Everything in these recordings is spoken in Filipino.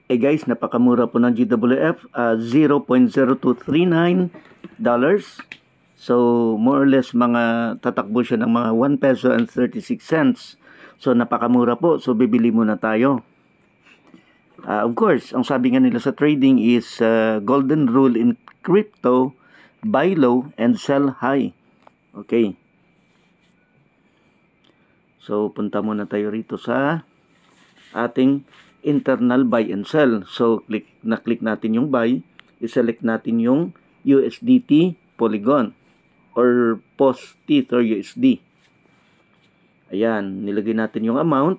Eh guys, napakamura po ng GWF, $0.0239. So, more or less mga tatakbo siya ng mga 1 peso and 36 cents. So, napakamura po. So, bibili muna tayo. Of course, ang sabi nga nila sa trading is golden rule in crypto, buy low and sell high. Okay. So, punta muna tayo rito sa ating internal buy and sell. So, na-click natin yung buy, i-select natin yung USDT Polygon or POS Tether USD. Ayan, nilagay natin yung amount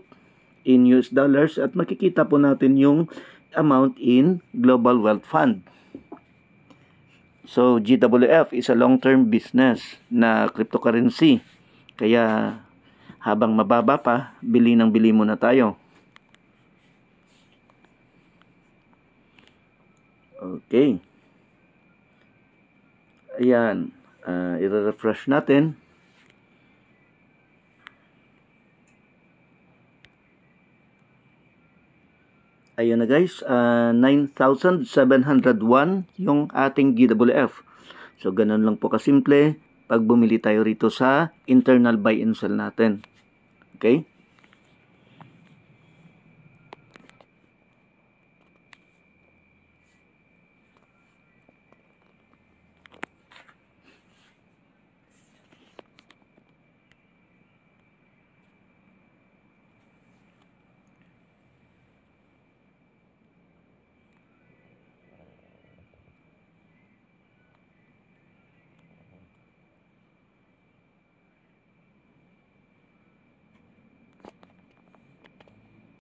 in US dollars at makikita po natin yung amount in Global Wealth Fund. So, GWF is a long-term business na cryptocurrency. Kaya, habang mababa pa, bili muna tayo. Okay. Ayan. I-refresh natin. Ayan na guys. 9,701 yung ating GWF. So, ganun lang po kasimple pag bumili tayo rito sa internal buy and sell natin. Okay?